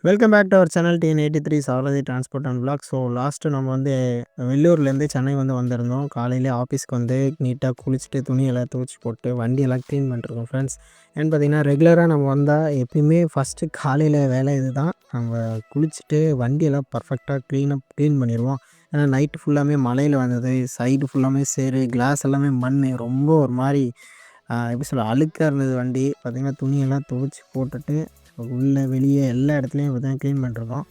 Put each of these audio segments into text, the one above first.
Welcome back to our channel TN83 Sarathi transport and vlog. So last நம்ம வந்து வெள்ளூர்லேருந்து சென்னை வந்திருந்தோம். காலையிலே ஆஃபீஸ்க்கு வந்து நீட்டாக குளிச்சுட்டு துணியெல்லாம் துவைச்சி போட்டு வண்டியெல்லாம் க்ளீன் பண்ணிட்டுருக்கோம் ஃப்ரெண்ட்ஸ். ஏன்னு பார்த்தீங்கன்னா ரெகுலராக நம்ம வந்தால் எப்பயுமே ஃபஸ்ட்டு காலையில் வேலை இது தான். நம்ம குளிச்சுட்டு வண்டியெல்லாம் பர்ஃபெக்டாக க்ளீன் பண்ணிடுவோம். ஏன்னா நைட்டு ஃபுல்லாமே மழையில் வந்தது, சைடு ஃபுல்லாமே சேறு, கிளாஸ் எல்லாமே மண், ரொம்ப ஒரு மாதிரி எப்படி சொல்ல அழுக்காக இருந்தது வண்டி. பார்த்திங்கன்னா துணியெல்லாம் துவைச்சி போட்டுட்டு உள்ளே வெளியே எல்லா இடத்துலையும் இப்போ தான் க்ளீன் பண்ணிருக்கோம்.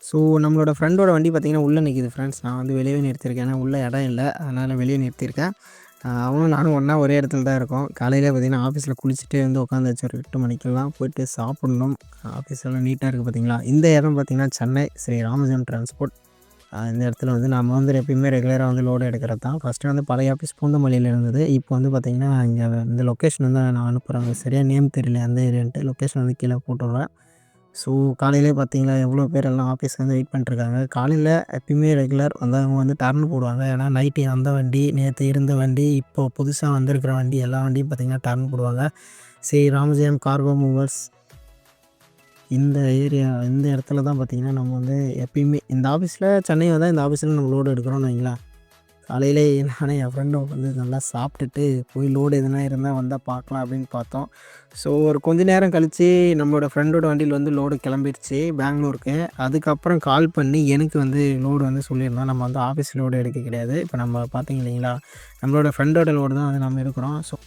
ஸோ நம்மளோட ஃப்ரெண்டோட வண்டி பார்த்திங்கன்னா உள்ளே நிற்கிது ஃப்ரெண்ட்ஸ். நான் வந்து வெளியே நிறுத்தியிருக்கேன், ஏன்னா உள்ளே இடம் இல்லை, அதனால் வெளியே நிறுத்தியிருக்கேன். அவனும் நானும் ஒன்றா ஒரே இடத்துல தான் இருக்கோம். காலையில் பார்த்திங்கன்னா ஆஃபீஸில் குளிச்சுட்டு வந்து உட்காந்தாச்சு. ஒரு 8 மணிக்கெல்லாம் போய்ட்டு சாப்பிட்ணும். ஆஃபீஸெல்லாம் நீட்டாக இருக்குது பார்த்திங்களா. இந்த இடம் பார்த்திங்கன்னா சென்னை ஸ்ரீ ராமஜெயம் டிரான்ஸ்போர்ட். இந்த இடத்துல வந்து நம்ம வந்து எப்பயுமே ரெகுலராக வந்து லோடு எடுக்கிறது தான். ஃபஸ்ட்டு வந்து பழைய ஆஃபீஸ் பூந்தமல்லியில் இருந்தது. இப்போ வந்து பார்த்திங்கன்னா இங்கே இந்த லொக்கேஷன் வந்து நான் அனுப்புகிறாங்க. சரியாக நேம் தெரியல எந்த ஏரியான்ட்டு. லொக்கேஷன் வந்து கீழே போட்டுடுறேன். ஸோ காலையிலே பார்த்தீங்களா எவ்வளோ பேர் எல்லாம் ஆஃபீஸ்க்கு வந்து வெயிட் பண்ணிட்டுருக்காங்க. காலையில் எப்பயுமே ரெகுலர் வந்தவங்க வந்து டர்ன் போடுவாங்க. ஏன்னா நைட்டு அந்த வண்டி, நேற்று இருந்த வண்டி, இப்போ புதுசாக வந்திருக்கிற வண்டி, எல்லா வண்டியும் பார்த்திங்கன்னா டர்ன் போடுவாங்க. ஸ்ரீ ராமஜெயம் கார்கோ மூவர்ஸ் இந்த இந்த இடத்துல தான் பார்த்திங்கன்னா நம்ம வந்து எப்பயுமே இந்த ஆஃபீஸில் சென்னை வந்தால் இந்த ஆஃபீஸில் நம்ம லோடு எடுக்கிறோம்னு வைங்களேன். காலையிலே நானே என் ஃப்ரெண்டும் வந்து நல்லா சாப்பிட்டுட்டு போய் லோடு எதுனா இருந்தால் வந்தால் பார்க்கலாம் அப்படின்னு பார்த்தோம். ஸோ ஒரு கொஞ்ச நேரம் கழித்து நம்மளோட ஃப்ரெண்டோட வண்டியில் வந்து லோடு கிளம்பிடுச்சு பெங்களூருக்கு. அதுக்கப்புறம் கால் பண்ணி எனக்கு வந்து லோடு வந்து சொல்லியிருந்தோம். நம்ம வந்து ஆஃபீஸ் லோடு எடுக்க கிடையாது. இப்போ நம்ம பார்த்தீங்க இல்லைங்களா, நம்மளோட ஃப்ரெண்டோட லோடு தான் வந்து நம்ம இருக்கிறோம். ஸோ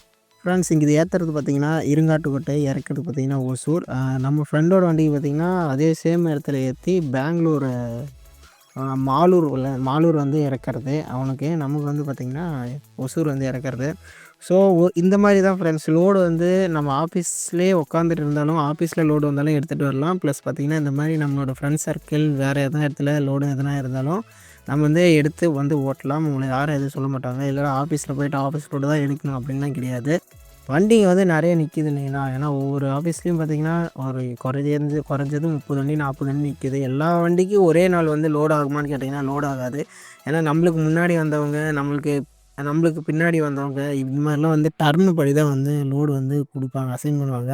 ஃப்ரெண்ட்ஸ் இங்கே இது ஏற்றுறது பார்த்திங்கன்னா இருங்காட்டுக்கோட்டை, இறக்குறது பார்த்திங்கன்னா ஓசூர். நம்ம ஃப்ரெண்டோட வண்டிக்கு பார்த்திங்கன்னா அதே சேம் இடத்துல ஏற்றி பெங்களூர் மாலூர் வந்து இறக்குறது அவனுக்கு. நமக்கு வந்து பார்த்திங்கன்னா ஒசூர் வந்து இறக்குறது. ஸோ இந்த மாதிரி தான் ஃப்ரெண்ட்ஸ் லோடு வந்து நம்ம ஆஃபீஸ்லேயே உட்காந்துட்டு இருந்தாலும் ஆஃபீஸில் லோடு வந்தாலும் எடுத்துகிட்டு வரலாம். ப்ளஸ் பார்த்திங்கன்னா இந்த மாதிரி நம்மளோட ஃப்ரெண்ட் சர்க்கிள் வேறு எதனா இடத்துல லோடு எதனா இருந்தாலும் நம்ம வந்து எடுத்து வந்து ஓட்டலாம். உங்களை யாரும் எதுவும் சொல்ல மாட்டாங்க. இல்லைனா ஆஃபீஸில் போய்ட்டு ஆஃபீஸ் லோடு தான் எடுக்கணும் அப்படின்லாம் கிடையாது. வண்டிங்க வந்து நிறைய நிற்கிது இல்லைங்களா. ஏன்னா ஒவ்வொரு ஆஃபீஸ்லேயும் பார்த்திங்கன்னா ஒரு குறைஞ்சது 30 வண்டி 40 வண்டி நிற்கிது. எல்லா வண்டிக்கும் ஒரே நாள் வந்து லோட் ஆகுமான்னு கேட்டிங்கன்னா லோட் ஆகாது. ஏன்னா நம்மளுக்கு முன்னாடி வந்தவங்க, நம்மளுக்கு பின்னாடி வந்தவங்க இந்த மாதிரிலாம் வந்து டர்னு படி தான் வந்து லோடு வந்து கொடுப்பாங்க, அசைன் பண்ணுவாங்க.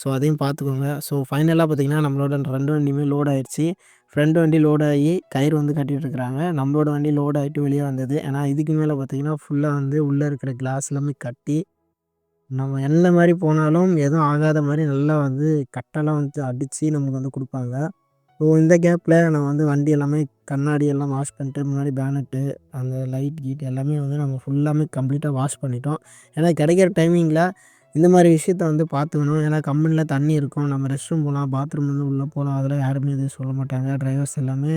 ஸோ அதையும் பார்த்துக்கோங்க. ஸோ ஃபைனலாக பார்த்திங்கன்னா நம்மளோட 2 வண்டியுமே லோட் ஆகிடுச்சு. ஃப்ரெண்டு வண்டி லோட் ஆகி கயிறு வந்து கட்டிகிட்ருக்குறாங்க. நம்மளோட வண்டி லோட் ஆகிட்டு வெளியே வந்தது. ஏன்னா இதுக்கு மேலே பார்த்திங்கன்னா ஃபுல்லாக வந்து உள்ளே இருக்கிற கிளாஸ் எல்லாமே கட்டி நம்ம எந்த மாதிரி போனாலும் எதுவும் ஆகாத மாதிரி நல்லா வந்து கட்டெல்லாம் வந்து அடித்து நமக்கு வந்து கொடுப்பாங்க. ஸோ இந்த கேப்பில் நம்ம வந்து வண்டி எல்லாமே கண்ணாடி எல்லாம் வாஷ் பண்ணிட்டு முன்னாடி பேனட்டு அந்த லைட் கீட் எல்லாமே வந்து நம்ம ஃபுல்லாமே கம்ப்ளீட்டாக வாஷ் பண்ணிட்டோம். ஏன்னா கிடைக்கிற டைமிங்கில் இந்த மாதிரி விஷயத்த வந்து பார்த்துக்கணும். ஏன்னா கம்பெனியில் தண்ணி இருக்கும், நம்ம ரெஸ்ட் ரூம் போகலாம், பாத்ரூம் வந்து உள்ளே போகலாம், அதெல்லாம் யாருமே எதுவும் சொல்ல மாட்டாங்க. டிரைவர்ஸ் எல்லாமே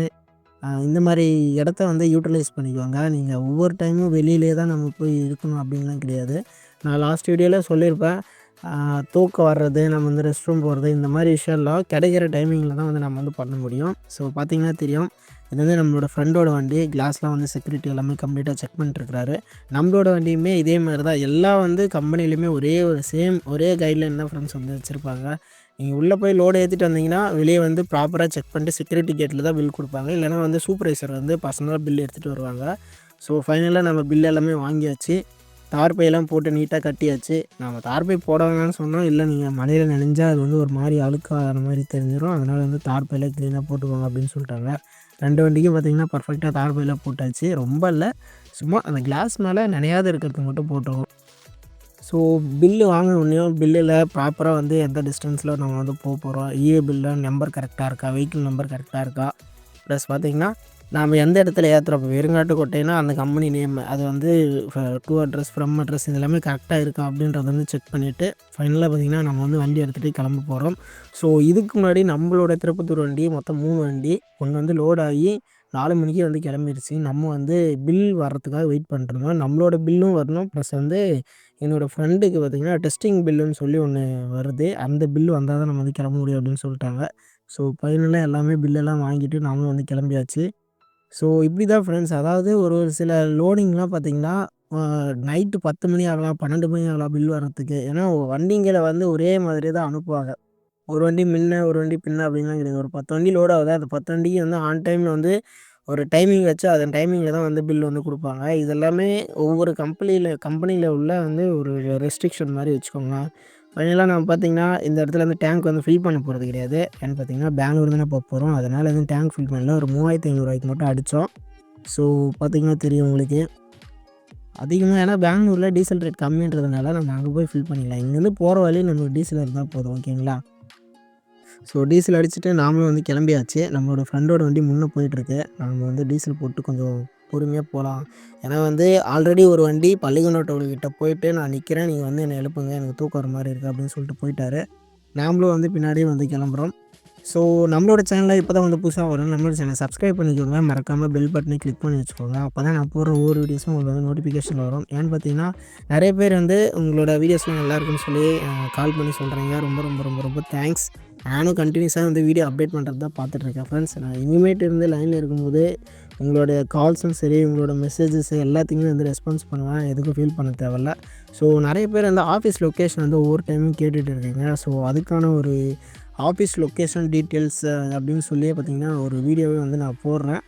இந்த மாதிரி இடத்த வந்து யூட்டிலைஸ் பண்ணிக்குவாங்க. நீங்கள் ஒவ்வொரு டைமும் வெளியிலே தான் நம்ம போய் இருக்கணும் அப்படின்லாம் கிடையாது. நான் லாஸ்ட் வீடியோவில் சொல்லியிருப்பேன். தூக்கம் வர்றது, நம்ம வந்து ரெஸ்ட் ரூம் போகிறது, இந்த மாதிரி விஷயம்லாம் கிடைக்கிற டைமிங்கில் தான் வந்து நம்ம வந்து பண்ண முடியும். ஸோ பார்த்திங்கன்னா தெரியும், இது வந்து நம்மளோட ஃப்ரெண்டோட வண்டி. கிளாஸ்லாம் வந்து செக்யூரிட்டி எல்லாமே கம்ப்ளீட்டாக செக் பண்ணிட்டுருக்காரு. நம்மளோட வண்டியுமே இதே மாதிரி தான். எல்லாம் வந்து கம்பெனிலையுமே ஒரே கைட்லைன் தான் ஃப்ரெண்ட்ஸ் வந்து வச்சுருப்பாங்க. நீங்கள் உள்ளே போய் லோடு ஏற்றிட்டு வந்தீங்கன்னா வெளியே வந்து ப்ராப்பராக செக் பண்ணிட்டு செக்யூரிட்டி கேட்டில் தான் பில் கொடுப்பாங்க. இல்லைனா வந்து சூப்பர்வைசர் வந்து பர்சனலாக பில் எடுத்துகிட்டு வருவாங்க. ஸோ ஃபைனலாக நம்ம பில் எல்லாமே வாங்கியாச்சு. தார்பையெல்லாம் போட்டு நீட்டாக கட்டியாச்சு. நம்ம தார்பை போட வேணாம்னு சொன்னோம். இல்லை நீங்கள் மழையில் நனைஞ்சா அது வந்து ஒரு மாதிரி அழுக்காகிற மாதிரி தெரிஞ்சிடும், அதனால் வந்து தார்பையில் க்ளீனாக போட்டுக்கோங்க அப்படின்னு சொல்லிட்டாங்க. 2 வண்டிக்கும் பார்த்திங்கன்னா பர்ஃபெக்டாக தார்பையில் போட்டாச்சு. ரொம்ப இல்லை, சும்மா அந்த கிளாஸ் மேலே நனையாத இருக்கிறதுக்கு மட்டும் போட்டுருவோம். ஸோ பில்லு வாங்கினோடனேயும் பில்லில் ப்ராப்பராக வந்து எந்த டிஸ்டன்ஸில் நம்ம வந்து போகிறோம், இஏ பில்லில் நம்பர் கரெக்டாக இருக்கா, வெஹிக்கிள் நம்பர் கரெக்டாக இருக்கா, ப்ளஸ் பார்த்திங்கன்னா நாம் எந்த இடத்துல ஏற்றுறோம். இப்போ வெறுங்காட்டுக்கோட்டைனா அந்த கம்பெனி நேம், அது வந்து டு அட்ரஸ், ஃப்ரம் அட்ரஸ் இது எல்லாமே கரெக்டாக இருக்கா அப்படின்றத வந்து செக் பண்ணிவிட்டு ஃபைனலாக பார்த்திங்கன்னா நம்ம வந்து வண்டி எடுத்துகிட்டு கிளம்ப போகிறோம். ஸோ இதுக்கு முன்னாடி நம்மளோட திருப்பத்தூர் வண்டி மொத்தம் 3 வண்டி, ஒன்று வந்து லோட் ஆகி 4 மணிக்கே வந்து கிளம்பிடுச்சு. நம்ம வந்து பில் வர்றதுக்காக வெயிட் பண்ணிட்டுருந்தோம். நம்மளோட பில்லும் வரணும், ப்ளஸ் வந்து என்னோடய ஃப்ரெண்டுக்கு பார்த்திங்கன்னா டெஸ்டிங் பில்லுன்னு சொல்லி ஒன்று வருது. அந்த பில்லு வந்தால் தான் நம்ம வந்து கிளம்ப முடியும் அப்படின்னு சொல்லிட்டாங்க. ஸோ ஃபைனலாக எல்லாமே பில்லெல்லாம் வாங்கிட்டு நாமளும் வந்து கிளம்பியாச்சு. ஸோ இப்படி தான் ஃப்ரெண்ட்ஸ், அதாவது ஒரு சில லோடிங்லாம் பார்த்திங்கன்னா நைட்டு 10 மணி ஆகலாம், 12 மணி ஆகலாம் பில் வர்றதுக்கு. ஏன்னா வண்டிங்களை வந்து ஒரே மாதிரி தான் அனுப்புவாங்க. ஒரு வண்டி முன்ன ஒரு வண்டி பின்ன அப்படின்லாம் கிடையாது. ஒரு 10 வண்டி லோட் ஆகுது, அந்த 10 வண்டிக்கு வந்து ஆன் டைமில் வந்து ஒரு டைமிங் வச்சு அதன் டைமிங்கில் தான் வந்து பில் வந்து கொடுப்பாங்க. இதெல்லாமே ஒவ்வொரு கம்பெனியில் உள்ள வந்து ஒரு ரெஸ்ட்ரிக்ஷன் மாதிரி வச்சுக்கோங்க. ஃபைனலாக நம்ம பார்த்திங்கன்னா இந்த இடத்துல வந்து டேங்க் வந்து ஃபில் பண்ண போகிறது கிடையாது. ஏன்னு பார்த்திங்கன்னா பெங்களூர் தானே போகிறோம். அதனால் வந்து டேங்க் ஃபில் பண்ணல. ஒரு 3500 மட்டும் அடித்தோம். ஸோ பார்த்திங்கன்னா தெரியும் உங்களுக்கு அதிகமாக. ஏன்னா பெங்களூரில் டீசல் ரேட் கம்மின்றதுனால நம்ம அங்கே போய் ஃபில் பண்ணிக்கலாம். இங்கேருந்து போகிற வழி நமக்கு டீசல் இருந்தால் போதும். ஓகேங்களா? ஸோ டீசல் அடிச்சுட்டு நாமளும் வந்து கிளம்பியாச்சு. நம்மளோட ஃப்ரெண்டோட வண்டி முன்னே போயிட்டுருக்கு. நம்ம வந்து டீசல் போட்டு கொஞ்சம் பொறுமையாக போகலாம். ஏன்னா வந்து ஆல்ரெடி ஒரு வண்டி பள்ளிக்கொண்டா டோல்கிட்ட போயிட்டு நான் நிற்கிறேன், நீங்கள் வந்து என்னை எழுப்புங்க, எனக்கு தூக்கம் வர மாதிரி இருக்குது அப்படின்னு சொல்லிட்டு போயிட்டாரு. நாமளும் வந்து பின்னாடியே வந்து கிளம்புறோம். ஸோ நம்மளோட சேனலில் இப்போ தான் வந்து புதுசாக வரும். நம்மளோட சேனலை சப்ஸ்கிரைப் பண்ணிக்கோங்க. மறக்காமல் பெல் பட்டனை கிளிக் பண்ணி வச்சுக்கோங்க. அப்போ தான் நான் போடுற ஒவ்வொரு வீடியோஸும் உங்களுக்கு வந்து நோட்டிஃபிகேஷன் வரும். ஏன்னு பார்த்தீங்கன்னா நிறைய பேர் வந்து உங்களோட வீடியோஸ்லாம் நல்லா இருக்குன்னு சொல்லி கால் பண்ணி சொல்கிறீங்க. ரொம்ப ரொம்ப ரொம்ப ரொம்ப தேங்க்ஸ். நானும் கண்டினியூஸாக வந்து வீடியோ அப்டேட் பண்ணுறது தான் பார்த்துட்ருக்கேன் ஃப்ரெண்ட்ஸ். நான் இனிமேட்டு இருந்து லைனில் இருக்கும்போது உங்களோட கால்ஸும் சரி, உங்களோட மெசேஜஸ் எல்லாத்துக்குமே வந்து ரெஸ்பான்ஸ் பண்ணுவேன். எதுக்கும் ஃபீல் பண்ண தேவையில்ல. ஸோ நிறைய பேர் வந்து ஆஃபீஸ் லொக்கேஷன் வந்து ஒவ்வொரு டைமும் கேட்டுகிட்டு இருக்கீங்க. ஸோ அதுக்கான ஒரு ஆஃபீஸ் லொக்கேஷன் டீட்டெயில்ஸ் அப்படின்னு சொல்லியே பார்த்திங்கன்னா ஒரு வீடியோவே வந்து நான் போடுறேன்.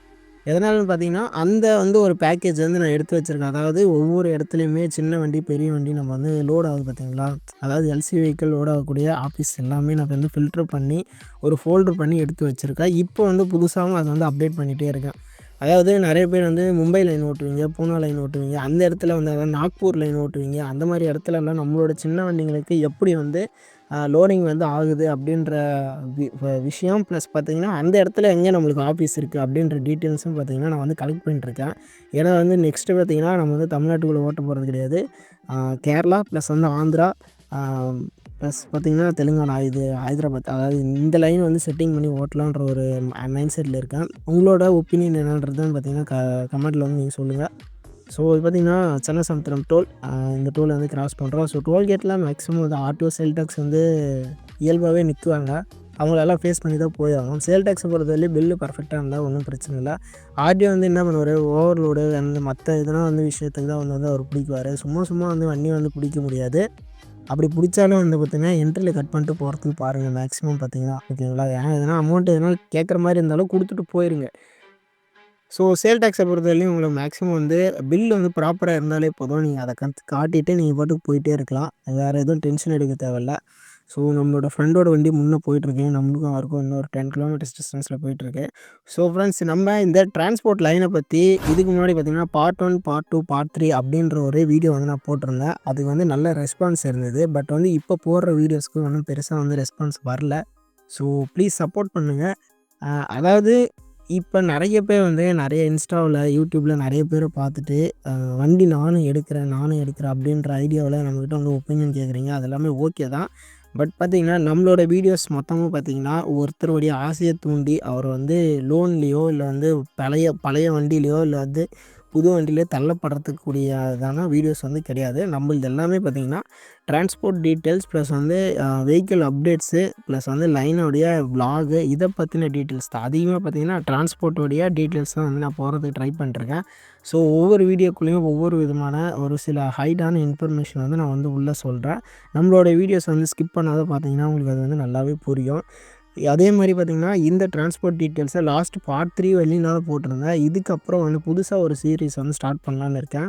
எதனாலன்னு பார்த்தீங்கன்னா அந்த வந்து ஒரு பேக்கேஜ் வந்து நான் எடுத்து வச்சுருக்கேன். அதாவது ஒவ்வொரு இடத்துலையுமே சின்ன வண்டி, பெரிய வண்டி நம்ம வந்து லோட் ஆகுது பார்த்தீங்களா? அதாவது எல்சி வெஹிக்கிள் லோட் ஆகக்கூடிய ஆஃபீஸ் எல்லாமே நான் வந்து ஃபில்டர் பண்ணி ஒரு ஃபோல்டர் பண்ணி எடுத்து வச்சுருக்கேன். இப்போ வந்து புதுசாகவும் அதை வந்து அப்டேட் பண்ணிகிட்டே இருக்கேன். அதாவது நிறைய பேர் வந்து மும்பை லைன் ஓட்டுவீங்க, பூனா லைன் ஓட்டுவீங்க, அந்த இடத்துல வந்து அதாவது நாக்பூர் லைன் ஓட்டுவீங்க. அந்த மாதிரி இடத்துலலாம் நம்மளோட சின்ன வண்டிங்களுக்கு எப்படி வந்து லோடிங் வந்து ஆகுது அப்படின்ற விஷயம் ப்ளஸ் பார்த்திங்கன்னா அந்த இடத்துல எங்கே நம்மளுக்கு ஆஃபீஸ் இருக்குது அப்படின்ற டீட்டெயில்ஸும் பார்த்திங்கன்னா நான் வந்து கலெக்ட் பண்ணிட்டுருக்கேன். ஏன்னா வந்து நெக்ஸ்ட்டு பார்த்திங்கன்னா நம்ம வந்து தமிழ்நாட்டுக்குள்ளே ஓட்ட போகிறது கிடையாது. கேரளா ப்ளஸ் வந்து ஆந்திரா ப்ளஸ் பார்த்திங்கன்னா தெலுங்கானா, இது ஹைதராபாத், அதாவது இந்த லைன் வந்து செட்டிங் பண்ணி ஓட்டலான்ற ஒரு மைண்ட் செட்டில் இருக்கேன். உங்களோட ஒப்பீனியன் என்னன்றதுன்னு பார்த்திங்கன்னா கமெண்ட்டில் வந்து நீங்கள் சொல்லுங்கள். ஸோ இது பார்த்திங்கன்னா சன்னசமுத்திரம் டோல், இந்த டோலை வந்து கிராஸ் பண்ணுறோம். ஸோ டோல்கேட்டில் மேக்ஸிமம் வந்து ஆர்டிஓ, சேல் டேக்ஸ் வந்து இயல்பாகவே நிற்குவாங்க. அவங்களெல்லாம் ஃபேஸ் பண்ணி தான் போய் ஆகும். சேல் டேக்ஸை பொறுத்தவரையிலும் பில்லு பர்ஃபெக்டாக இருந்தால் ஒன்றும் பிரச்சனை இல்லை. ஆர்டிஓ வந்து என்ன பண்ணுவார், ஓவர்லோடு அந்த மற்ற இதெல்லாம் வந்து விஷயத்துக்கு தான் வந்து அவர் பிடிக்குவார். சும்மா வந்து வண்டி வந்து பிடிக்க முடியாது. அப்படி பிடிச்சாலும் வந்து பார்த்திங்கன்னா என்ட்ரியில் கட் பண்ணிட்டு போகிறதுக்கு பாருங்கள் மேக்ஸிமம் பார்த்திங்கன்னா. ஓகேங்களா? ஏன்னா எதனா அமௌண்ட் எதனா கேட்குற மாதிரி இருந்தாலும் கொடுத்துட்டு போயிருங்க. ஸோ சேல் டேக்ஸை பொறுத்தவரையிலும் உங்களுக்கு மேக்ஸிமம் வந்து பில் வந்து ப்ராப்பராக இருந்தாலே போதும். நீங்கள் அதை காட்டிட்டு நீங்கள் பாட்டுக்கு போயிட்டே இருக்கலாம். வேறு எதுவும் டென்ஷன் எடுக்க தேவையில்ல. ஸோ நம்மளோட ஃப்ரெண்டோட வண்டி முன்னே போயிட்டுருக்கு. நம்மளுக்கும் அவருக்கும் இன்னும் ஒரு 10 கிலோமீட்டர்ஸ் டிஸ்டன்ஸில் போயிட்டுருக்கு. ஸோ ஃப்ரெண்ட்ஸ், நம்ம இந்த டிரான்ஸ்போர்ட் லைனை பற்றி இதுக்கு முன்னாடி பார்த்திங்கன்னா பார்ட் 1, பார்ட் 2, பார்ட் 3 அப்படின்ற ஒரு வீடியோ வந்து நான் போட்டிருந்தேன். அதுக்கு வந்து நல்ல ரெஸ்பான்ஸ் இருந்தது. பட் வந்து இப்போ போடுற வீடியோஸ்க்கு ஒன்றும் பெருசாக வந்து ரெஸ்பான்ஸ் வரல. ஸோ ப்ளீஸ் சப்போர்ட் பண்ணுங்கள். அதாவது இப்போ நிறைய பேர் வந்து நிறைய இன்ஸ்டாவில், யூடியூப்பில் நிறைய பேரை பார்த்துட்டு வண்டி நானும் எடுக்கிறேன் அப்படின்ற ஐடியாவில் நம்மக்கிட்ட வந்து ஒப்பீனியன் கேட்குறீங்க. அது எல்லாமே ஓகே தான். பட் பார்த்திங்கன்னா நம்மளோட வீடியோஸ் மொத்தமும் பார்த்திங்கன்னா ஒருத்தருடைய ஆசையை தூண்டி அவர் வந்து லோன்லேயோ இல்லை வந்து பழைய வண்டியிலையோ இல்லை வந்து புது வண்டியிலே தள்ளப்படுறதுக்கு கூடியதான வீடியோஸ் வந்து கிடையாது. நம்மளது எல்லாமே பார்த்திங்கன்னா டிரான்ஸ்போர்ட் டீட்டெயில்ஸ் ப்ளஸ் வந்து வெஹிக்கிள் அப்டேட்ஸு ப்ளஸ் வந்து லைனோடைய விலாகு இதை பற்றின டீட்டெயில்ஸ் தான். அதிகமாக பார்த்திங்கன்னா டிரான்ஸ்போர்ட்டோடைய டீட்டெயில்ஸ் தான் வந்து நான் போகிறதுக்கு ட்ரை பண்ணிட்டுருக்கேன். ஸோ ஒவ்வொரு வீடியோக்குள்ளேயும் ஒவ்வொரு விதமான ஒரு சில ஹைட்டான இன்ஃபர்மேஷன் வந்து நான் வந்து உள்ளே சொல்கிறேன். நம்மளோட வீடியோஸ் வந்து ஸ்கிப் பண்ணாத பார்த்திங்கன்னா உங்களுக்கு அது வந்து நல்லாவே புரியும். அதே மாதிரி பார்த்திங்கன்னா இந்த டிரான்ஸ்போர்ட் டீட்டெயில்ஸை லாஸ்ட் பார்ட் 3 வரையும் தான் போட்டிருந்தேன். இதுக்கப்புறம் வந்து புதுசாக ஒரு சீரீஸ் வந்து ஸ்டார்ட் பண்ணலான்னு இருக்கேன்.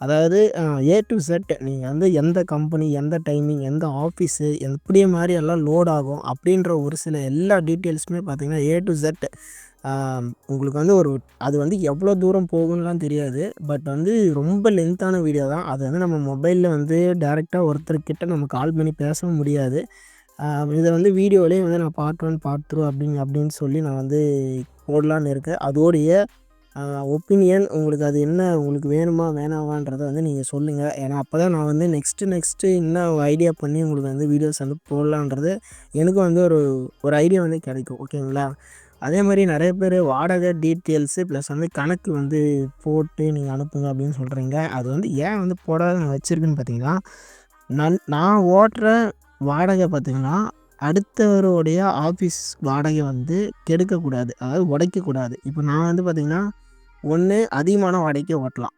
அதாவது ஏ டு இசட் நீங்கள் வந்து எந்த கம்பெனி, எந்த டைமிங், எந்த ஆஃபீஸு, எப்படி மாதிரி எல்லாம் லோட் ஆகும் அப்படின்ற ஒரு சில எல்லா டீட்டெயில்ஸுமே பார்த்திங்கன்னா ஏ டு இசட் உங்களுக்கு வந்து அது வந்து எவ்வளோ தூரம் போகும்லாம் தெரியாது. பட் வந்து ரொம்ப லென்த்தான வீடியோ தான். அது வந்து நம்ம மொபைலில் வந்து டேரெக்டாக ஒருத்தர்கிட்ட நம்ம கால் பண்ணி பேசவும் முடியாது. இதை வந்து வீடியோலேயே வந்து நான் பார்ட் 1, பார்ட் 2 அப்படின்னு சொல்லி நான் வந்து போடலான்னு இருக்கேன். அதோடைய ஒப்பீனியன் உங்களுக்கு அது என்ன, உங்களுக்கு வேணுமா வேணாமான்றதை வந்து நீங்கள் சொல்லுங்கள். ஏன்னா அப்போ தான் நான் வந்து நெக்ஸ்ட்டு இன்னும் ஐடியா பண்ணி உங்களுக்கு வந்து வீடியோஸ் வந்து போடலான்றது எனக்கும் வந்து ஒரு ஐடியா வந்து கிடைக்கும். ஓகேங்களா? அதே மாதிரி நிறைய பேர் வாடகை டீட்டெயில்ஸு ப்ளஸ் வந்து கணக்கு வந்து போட்டு நீங்கள் அனுப்புங்க அப்படின்னு சொல்கிறீங்க. அது வந்து ஏன் வந்து போடாத நான் வச்சுருக்கேன்னு பார்த்தீங்கன்னா, நான் ஓட்டுற வாடகை பார்த்திங்கன்னா அடுத்தவருடைய ஆஃபீஸ் வாடகை வந்து கெடுக்கக்கூடாது, அதாவது உடைக்கக்கூடாது. இப்போ நான் வந்து பார்த்திங்கன்னா ஒன்று அதிகமான வாடகைக்கு ஓட்டலாம்,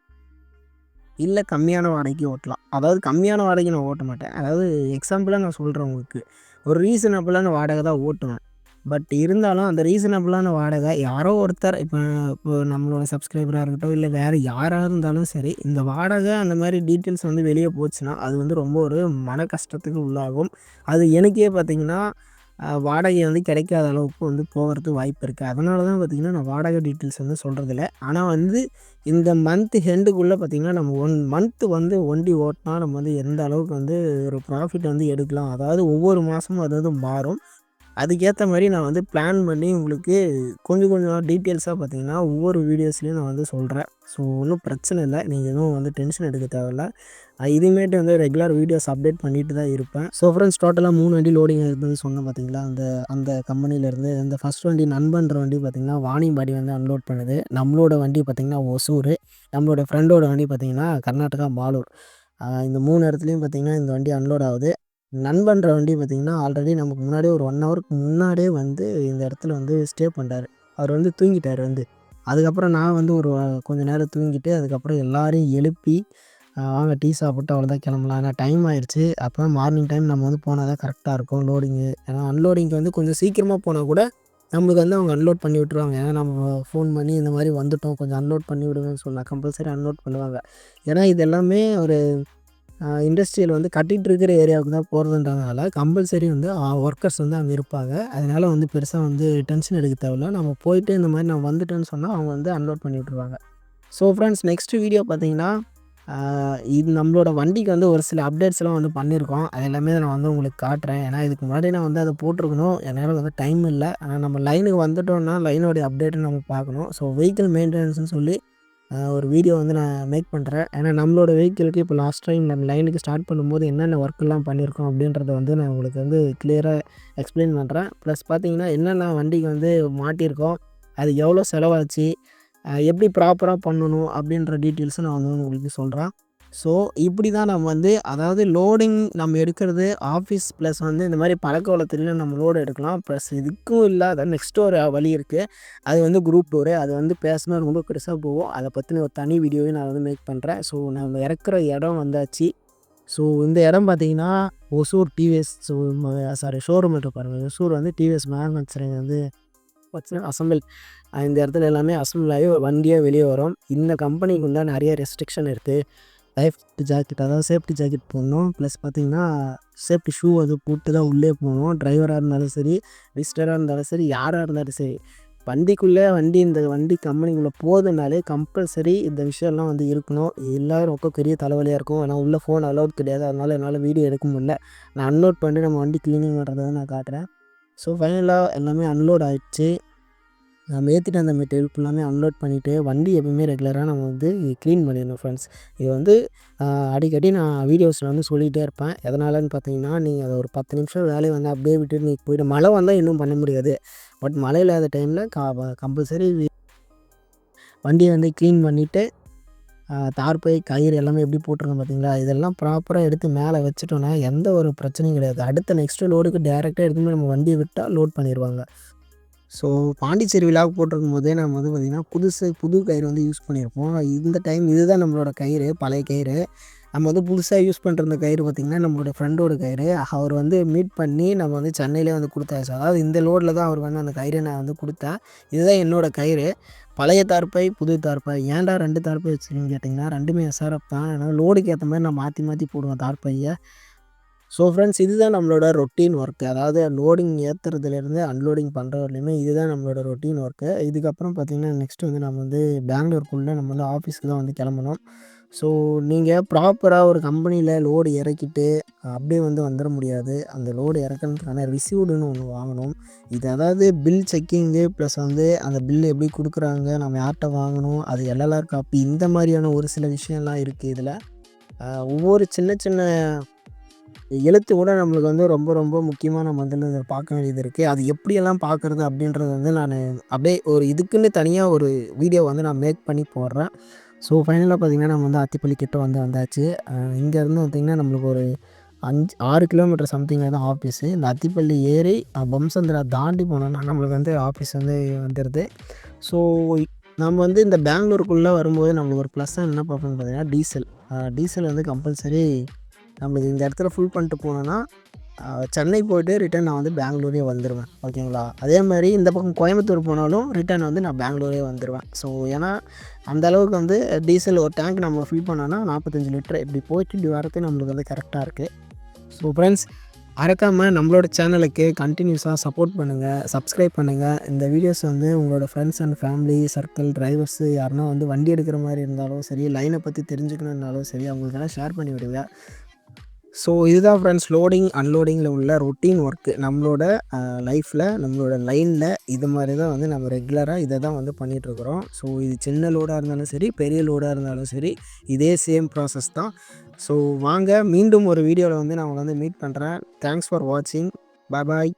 இல்லை கம்மியான வாடகைக்கு ஓட்டலாம். அதாவது கம்மியான வாடகைக்கு நான் ஓட்ட மாட்டேன். அதாவது எக்ஸாம்பிளாக நான் சொல்கிறேன் உங்களுக்கு. ஒரு ரீசனபிளான வாடகை தான் ஓட்டுவேன். பட் இருந்தாலும் அந்த ரீசனபிளான வாடகை யாரோ ஒருத்தர் இப்போ நம்மளோட சப்ஸ்கிரைபராக இருக்கட்டும், இல்லை வேறு யாராக இருந்தாலும் சரி, இந்த வாடகை அந்த மாதிரி டீட்டெயில்ஸ் வந்து வெளியே போச்சுன்னா அது வந்து ரொம்ப ஒரு மன கஷ்டத்துக்கு உள்ளாகும். அது எனக்கே பார்த்திங்கன்னா வாடகை வந்து கிடைக்காத அளவுக்கு வந்து போகிறதுக்கு வாய்ப்பு இருக்குது. அதனால தான் பார்த்திங்கன்னா நான் வாடகை டீட்டெயில்ஸ் வந்து சொல்கிறதில்ல. ஆனால் வந்து இந்த மந்த் எண்டுக்குள்ளே பார்த்திங்கன்னா நம்ம 1 மந்த்து வந்து ஒண்டி ஓட்டினா நம்ம வந்து எந்த அளவுக்கு வந்து ஒரு ப்ராஃபிட் வந்து எடுக்கலாம். அதாவது ஒவ்வொரு மாதமும் அது வந்து மாறும். அதுக்கேற்ற மாதிரி நான் வந்து பிளான் பண்ணி உங்களுக்கு கொஞ்சம் கொஞ்சம் டீட்டெயில்ஸாக பார்த்தீங்கன்னா ஒவ்வொரு வீடியோஸ்லேயும் நான் வந்து சொல்கிறேன். ஸோ ஒன்றும் பிரச்சனை இல்லை, நீங்கள் எதுவும் வந்து டென்ஷன் எடுக்க தேவையில்ல. இதுமேட்டு வந்து ரெகுலர் வீடியோஸ் அப்டேட் பண்ணிட்டு தான் இருப்பேன். ஸோ ஃப்ரெண்ட்ஸ், டோட்டலாக 3 வண்டி லோடிங் இருந்தது சொன்னேன் பார்த்தீங்களா, அந்த அந்த கம்பெனிலேருந்து. இந்த ஃபஸ்ட் வண்டி நண்பன்ற வண்டி பார்த்திங்கன்னா வாணியம்பாடி வந்து அன்லோட் பண்ணுது. நம்மளோட வண்டி பார்த்திங்கன்னா ஒசூர், நம்மளோட ஃப்ரெண்டோட வண்டி பார்த்திங்கன்னா கர்நாடகா மாலூர். இந்த 3 இடத்துலையும் பார்த்திங்கன்னா இந்த வண்டி அன்லோட் ஆகுது. நண்பன்ற வண்டி பார்த்திங்கன்னா ஆல்ரெடி நமக்கு முன்னாடியே ஒரு 1 ஹவருக்கு முன்னாடியே வந்து இந்த இடத்துல வந்து ஸ்டே பண்ணிட்டார். அவர் வந்து தூங்கிட்டார் வந்து. அதுக்கப்புறம் நான் வந்து ஒரு கொஞ்சம் நேரம் தூங்கிட்டு அதுக்கப்புறம் எல்லோரையும் எழுப்பி வாங்க டீ சாப்பிட்டு அவ்வளோதான் கிளம்பலாம். ஏன்னா டைம் ஆகிடுச்சு. அப்போ மார்னிங் டைம் நம்ம வந்து போனால் தான் கரெக்டாக இருக்கும் லோடிங்கு. ஏன்னா அன்லோடிங்க்கு வந்து கொஞ்சம் சீக்கிரமாக போனால் கூட நம்மளுக்கு வந்து அவங்க அன்லோட் பண்ணி விட்ருவாங்க. ஏன்னா நம்ம ஃபோன் பண்ணி இந்த மாதிரி வந்துவிட்டோம், கொஞ்சம் அன்லோட் பண்ணி விடுங்கன்னு சொன்னால் கம்பல்சரி அன்லோட் பண்ணுவாங்க. ஏன்னா இது எல்லாமே ஒரு இண்டஸ்ட்ரியல் வந்து கட்டிகிட்டு இருக்கிற ஏரியாவுக்கு தான் போகிறதுன்றதுனால கம்பல்சரி வந்து ஒர்க்கர்ஸ் வந்து அங்கே இருப்பாங்க. அதனால் வந்து பெருசாக வந்து டென்ஷன் எடுக்க தேவையில்ல. நம்ம போயிட்டு இந்த மாதிரி நான் வந்துட்டேன்னு சொன்னால் அவங்க வந்து அன்லோட் பண்ணி விட்ருவாங்க. ஸோ ஃப்ரெண்ட்ஸ், நெக்ஸ்ட் வீடியோ பார்த்தீங்கன்னா இது நம்மளோட வண்டிக்கு வந்து ஒரு சில அப்டேட்ஸ்லாம் வந்து பண்ணியிருக்கோம். அது எல்லாமே நான் வந்து உங்களுக்கு காட்டுறேன். ஏன்னா இதுக்கு முன்னாடி நான் வந்து அதை போட்டிருக்கணும். என்னால் வந்து டைம் இல்லை. ஆனால் நம்ம லைனுக்கு வந்துட்டோம்னா லைனோடைய அப்டேட்டை நம்ம பார்க்கணும். ஸோ வெஹிக்கிள் மெயின்டெனன்ஸ்னு சொல்லி ஒரு வீடியோ வந்து நான் மேக் பண்ணுறேன். ஏன்னா நம்மளோட வெஹிக்கிளுக்கு இப்போ லாஸ்ட் டைம் நம்ம லைனுக்கு ஸ்டார்ட் பண்ணும்போது என்னென்ன ஒர்க்கெல்லாம் பண்ணியிருக்கோம் அப்படின்றத வந்து நான் உங்களுக்கு வந்து கிளியராக எக்ஸ்பிளைன் பண்ணுறேன். ப்ளஸ் பார்த்தீங்கன்னா என்னென்ன வண்டிக்கு வந்து மாட்டியிருக்கோம், அது எவ்வளோ செலவாச்சு, எப்படி ப்ராப்பராக பண்ணணும் அப்படின்ற டீட்டெயில்ஸும் நான் வந்து உங்களுக்கு சொல்கிறேன். ஸோ இப்படி தான் நம்ம வந்து அதாவது லோடிங் நம்ம எடுக்கிறது ஆஃபீஸ் ப்ளஸ் வந்து இந்த மாதிரி பழக்கவழக்கத்துலையும் நம்ம லோடு எடுக்கலாம். ப்ளஸ் இதுக்கும் இல்லாத நெக்ஸ்ட்டு ஒரு வழி இருக்குது. அது வந்து குரூப் டூரு. அது வந்து பேசினா ரொம்ப பெருசாக போகும். அதை பற்றின ஒரு தனி வீடியோவையும் நான் வந்து மேக் பண்ணுறேன். ஸோ நம்ம இறக்குற இடம் வந்தாச்சு. ஸோ இந்த இடம் பார்த்திங்கன்னா ஒசூர் டிவிஎஸ் ஷோரூம் இருக்குது பாருங்கள். ஒசூர் வந்து டிவிஎஸ் மேனுஃபேக்சரிங் வந்து அசம்பிள். இந்த இடத்துல எல்லாமே அசம்பிள் ஆகி ஒரு வண்டியாக வெளியே வரும். இந்த கம்பெனிக்கு வந்து நிறைய ரெஸ்ட்ரிக்ஷன் இருக்குது. லைஃப் ஜாக்கெட், அதாவது சேஃப்டி ஜாக்கெட் போடணும். ப்ளஸ் பார்த்திங்கன்னா சேஃப்டி ஷூ அது போட்டு தான் உள்ளே போகணும். டிரைவராக இருந்தாலும் சரி, விசிட்டராக இருந்தாலும் சரி, யாராக இருந்தாலும் சரி, வண்டிக்குள்ளே இந்த வண்டி கம்பெனிக்குள்ளே போகுதுனாலே கம்பல்சரி இந்த விஷயம்லாம் வந்து இருக்கணும். எல்லோரும் ரொம்ப பெரிய தலைவலியாக இருக்கும். ஏன்னா உள்ளே ஃபோன் அலோட் கிடையாது. அதனால் என்னால் வீடியோ எடுக்க முடியல. நான் அன்லோட் பண்ணிட்டு நம்ம வண்டி க்ளீனிங் பண்ணுறதை நான் காட்டுறேன். ஸோ ஃபைனலாக எல்லாமே அன்லோட் ஆகிடுச்சு. நம்ம ஏற்றிட்டு அந்த மெட்டீரியல் ஃபுல்லாமே அன்லோட் பண்ணிவிட்டு வண்டி எப்பவுமே ரெகுலராக நம்ம வந்து க்ளீன் பண்ணிடணும் ஃப்ரெண்ட்ஸ். இது வந்து அடிக்கடி நான் வீடியோஸில் வந்து சொல்லிகிட்டே இருப்பேன். எதனாலன்னு பார்த்தீங்கன்னா, நீங்கள் அதை ஒரு 10 நிமிஷம் வேலையை வந்து அப்படியே விட்டுட்டு நீங்கள் போய்ட்டு மழை வந்தால் இன்னும் பண்ண முடியாது. பட் மழை இல்லாத டைமில் கம்பல்சரி வண்டியை வந்து க்ளீன் பண்ணிவிட்டு தார்பை கயிறு எல்லாமே எப்படி போட்டிருக்கோம் பார்த்தீங்களா, இதெல்லாம் ப்ராப்பராக எடுத்து மேலே வச்சுட்டோன்னா எந்த ஒரு பிரச்சனையும் கிடையாது. அடுத்த நெக்ஸ்ட்டு லோடுக்கு டேரெக்டாக எடுத்துன்னு நம்ம வண்டியை விட்டால் லோட் பண்ணிடுவாங்க. ஸோ பாண்டிச்சேரி விழாவுக்கு போட்டிருக்கும் போதே நம்ம வந்து பார்த்திங்கன்னா புது கயிறு வந்து யூஸ் பண்ணியிருப்போம். இந்த டைம் இதுதான் நம்மளோட கயிறு, பழைய கயிறு. நம்ம வந்து புதுசாக யூஸ் பண்ணுற கயிறு பார்த்திங்கன்னா நம்மளோட ஃப்ரெண்டோட கயிறு. அவர் வந்து மீட் பண்ணி நம்ம வந்து சென்னையிலே வந்து கொடுத்தாச்சு. அதாவது இந்த லோடில் தான் அவருக்கு வந்து அந்த கயிறை நான் வந்து கொடுத்தேன். இதுதான் என்னோடய கயிறு. பழைய தார்பை, புது தார்பை. ஏன்டா 2 தார்பை வச்சுருக்கீங்கன்னு கேட்டிங்கன்னா, 2மே எஸ்ஆர்எஃப் தான். அதனால் லோடுக்கு ஏற்ற மாதிரி நான் மாற்றி போடுவேன் தார்பையை. ஸோ ஃப்ரெண்ட்ஸ், இதுதான் நம்மளோட ரொட்டீன் ஒர்க்கு. அதாவது லோடிங் ஏற்றுறதுலேருந்து அன்லோடிங் பண்ணுற வரையிலுமே இதுதான் நம்மளோட ரொட்டீன் ஒர்க்கு. இதுக்கப்புறம் பார்த்திங்கன்னா நெக்ஸ்ட்டு வந்து நம்ம வந்து பெங்களூருக்குள்ளே நம்ம வந்து ஆஃபீஸ்க்கு தான் வந்து கிளம்பணும். ஸோ நீங்கள் ப்ராப்பராக ஒரு கம்பெனியில் லோடு இறக்கிட்டு அப்படியே வந்து வந்துட முடியாது. அந்த லோடு இறக்குறதுக்கான ரிசீவ்டுன்னு ஒன்று வாங்கணும். இது அதாவது பில் செக்கிங்கு ப்ளஸ் வந்து அந்த பில் எப்படி கொடுக்குறாங்க, நம்ம யார்கிட்ட வாங்கணும், அது எல்எல்ஆர் காப்பி, இந்த மாதிரியான ஒரு சில விஷயம்லாம் இருக்குது இதில். ஒவ்வொரு சின்ன சின்ன எழுத்து கூட நம்மளுக்கு வந்து ரொம்ப ரொம்ப முக்கியமாக நம்ம வந்து இதை பார்க்க வேண்டியது இருக்குது. அது எப்படியெல்லாம் பார்க்குறது அப்படின்றது வந்து நான் அப்படியே ஒரு இதுக்குன்னு தனியாக ஒரு வீடியோ வந்து நான் மேக் பண்ணி போடுறேன். ஸோ ஃபைனலாக பார்த்திங்கன்னா நம்ம வந்து அத்திப்பள்ளி கிட்ட வந்தாச்சு. இங்கேருந்து பார்த்திங்கன்னா நம்மளுக்கு ஒரு 6 கிலோமீட்டர் சம்திங்கில் தான் ஆஃபீஸு. இந்த அத்திப்பள்ளி ஏறி பம்சந்திரா தாண்டி போனோம்னா நம்மளுக்கு வந்து ஆஃபீஸ் வந்து வந்துடுது. ஸோ நம்ம வந்து இந்த பெங்களூருக்குள்ளே வரும்போது நம்மளுக்கு ஒரு ப்ளஸ்ஸாக என்ன பார்ப்போம்னு பார்த்திங்கன்னா டீசல் வந்து கம்பல்சரி நம்மளுக்கு இந்த இடத்துல ஃபுல் பண்ணிட்டு போனோன்னா சென்னை போய்ட்டு ரிட்டர்ன் நான் வந்து பெங்களூரே வந்துடுவேன். ஓகேங்களா? அதே மாதிரி இந்த பக்கம் கோயம்புத்தூர் போனாலும் ரிட்டர்ன் வந்து நான் பெங்களூரே வந்துடுவேன். ஸோ ஏன்னா அந்த அளவுக்கு வந்து டீசல் ஒரு டேங்க் நம்ம ஃபில் பண்ணோன்னா 45 லிட்டர் இப்படி போயிட்டு இப்படி வரது நம்மளுக்கு வந்து கரெக்டாக இருக்குது. ஸோ ஃப்ரெண்ட்ஸ், மறக்காமல் நம்மளோட சேனலுக்கு கண்டினியூஸாக சப்போர்ட் பண்ணுங்கள், சப்ஸ்கிரைப் பண்ணுங்கள். இந்த வீடியோஸ் வந்து உங்களோட friends and family circle, drivers யாருன்னா வந்து வண்டி எடுக்கிற மாதிரி இருந்தாலும் சரி, லைனை பற்றி தெரிஞ்சுக்கணுன்னாலும் சரி, அவங்களுக்கெல்லாம் ஷேர் பண்ணி விடுங்க. ஸோ இதுதான் ஃப்ரெண்ட்ஸ் லோடிங் அன்லோடிங்கில் உள்ள ரொட்டீன் ஒர்க்கு. நம்மளோட லைஃப்பில் நம்மளோட லைனில் இது மாதிரி தான் வந்து நம்ம ரெகுலராக இதை தான் வந்து பண்ணிகிட்ருக்குறோம். ஸோ இது சின்ன லோடாக இருந்தாலும் சரி, பெரிய லோடாக இருந்தாலும் சரி, இதே சேம் ப்ராசஸ் தான். ஸோ வாங்க மீண்டும் ஒரு வீடியோவில் வந்து நான் உங்களை வந்து மீட் பண்ணுறேன். தேங்க்ஸ் ஃபார் வாட்சிங். பாய் பாய்.